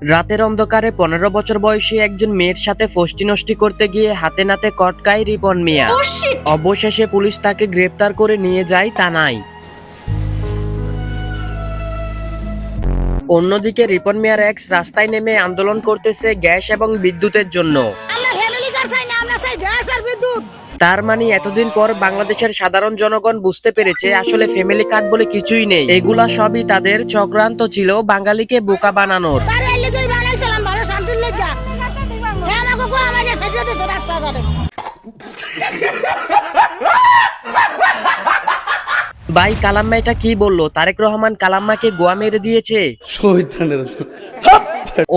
রাতের অন্ধকারে 15 বছর বয়সী একজন মেয়ের সাথে ফষ্টি নষ্টি করতে গিয়ে হাতে নাতে কটকায় রিপন মিয়া। অবশেষে পুলিশ তাকে গ্রেপ্তার করে নিয়ে যায় থানায়। অন্যদিকে রিপন মিয়ার এক্স রাস্তায় নেমে আন্দোলন করতেছে গ্যাস এবং বিদ্যুতের জন্য। তার মানে এতদিন পর বাংলাদেশের সাধারণ জনগণ বুঝতে পেরেছে আসলে ফ্যামিলি কার্ড বলে কিছুই নেই, এগুলা সবই তাদের চক্রান্ত ছিল বাঙালিকে বোকা বানানোর। ভাই কালাম্মা এটা কি বললো? তারেক রহমান কালাম্মাকে গোয়া মেরে দিয়েছে।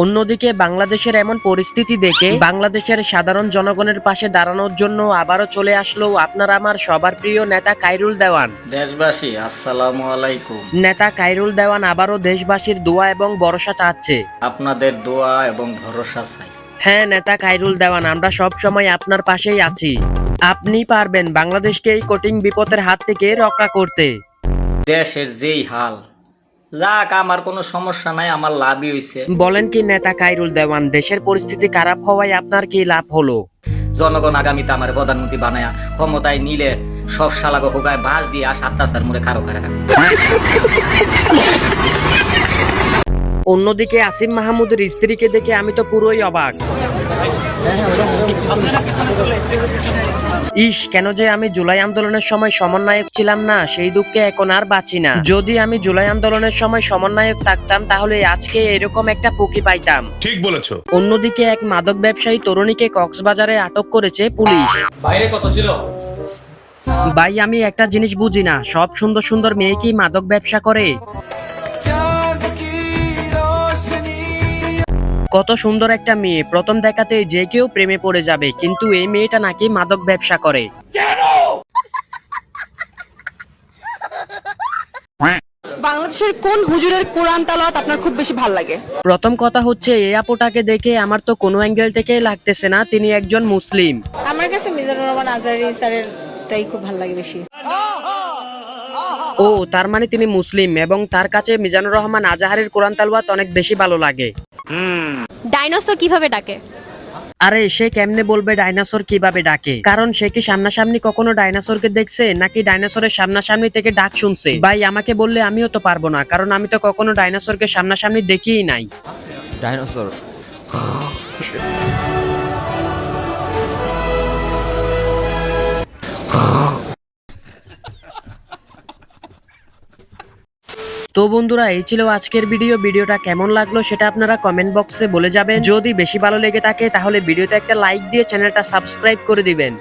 অন্যদিকে বাংলাদেশের এমন পরিস্থিতি দেখে বাংলাদেশের সাধারণ জনগণের পাশে দাঁড়ানোর জন্য আবারও চলে আসলো আপনার আমার সবার প্রিয় নেতা খায়রুল দেওয়ান। দেশবাসী আসসালামু আলাইকুম। নেতা খায়রুল দেওয়ান আবারও দেশবাসীর দোয়া এবং ভরসা চাচ্ছে। আপনাদের দোয়া এবং ভরসা চাই। হ্যাঁ নেতা খায়রুল দেওয়ান, আমরা সব সময় আপনার পাশেই আছি। আপনি পারবেন বাংলাদেশকে এই কঠিন বিপদের হাত থেকে রক্ষা করতে। দেশের যেই হাল, যাক আমার কোনো সমস্যা নাই, আমার লাভই হইছে। বলেন কি নেতা খায়রুল দেওয়ান, দেশের পরিস্থিতি খারাপ হওয়ায় আপনার কি লাভ হলো? জনগণ আগামীতে আমার প্রধানমন্ত্রী বানায়া ক্ষমতায় নিলে সব শালাগো হোগায় বাঁশ দিয়ে আর 7 রাস্তার মোড়ে খারো করে রাখবে। অন্যদিকে আসিফ মাহমুদের স্ত্রীকে দেখে আমি তো পুরোই অবাক। ইস, কেন যে আমি জুলাই আন্দোলনের সময় সমন্বয়ক ছিলাম না, সেই দুঃখে এখন আর বাঁচি না। যদি আমি জুলাই আন্দোলনের সময় সমন্বয়ক থাকতাম তাহলে আজকে এরকম একটা পুকি পাইতাম। ঠিক বলেছো। অন্যদিকে এক মাদক ব্যবসায়ী তরুণীকে কক্সবাজারে আটক করেছে পুলিশ। বাইরে কত ছিল? ভাই আমি একটা জিনিস বুঝি না, সব সুন্দর সুন্দর মেয়ে কি মাদক ব্যবসা করে? কত সুন্দর একটা মেয়ে, প্রথম দেখাতে যে কেউ প্রেমে পড়ে যাবে, কিন্তু এই মেয়েটা নাকি মাদক ব্যবসা করে। বাংলাদেশের কোন হুজুরের কোরআন তেলাওয়াত আপনার খুব বেশি ভালো লাগে? প্রথম কথা হচ্ছে এই আপুটাকে দেখে আমার তো কোনো অ্যাঙ্গেল থেকে লাগতেছে না তিনি একজন মুসলিম। আমার কাছে মিজানুর রহমান আজহারী স্যারেরটাই খুব ভালো লাগে বেশি। ও তার মানে তিনি মুসলিম এবং তার কাছে মিজানুর রহমান আজহারের কোরআন তেলাওয়াত অনেক বেশি ভালো লাগে। ডাইনোসর কিভাবে ডাকে? আরে সে কেমনে বলবে ডাইনোসর কিভাবে ডাকে? কারণ সে কি সামনাসামনি কখনো ডাইনোসরকে দেখছে নাকি ডাইনোসরের সামনাসামনি থেকে ডাক শুনছে? ভাই আমাকে বললে আমিও তো পারবো না, কারণ আমি তো কখনো ডাইনোসরকে সামনাসামনি দেখিই নাই। ডাইনোসর তো বন্ধুরা এই ছিল আজকের ভিডিওটা কেমন লাগলো সেটা আপনারা কমেন্ট বক্সে বলে যাবেন। যদি বেশি ভালো লেগে থাকে তাহলে ভিডিওতে একটা লাইক দিয়ে চ্যানেলটা সাবস্ক্রাইব করে দিবেন।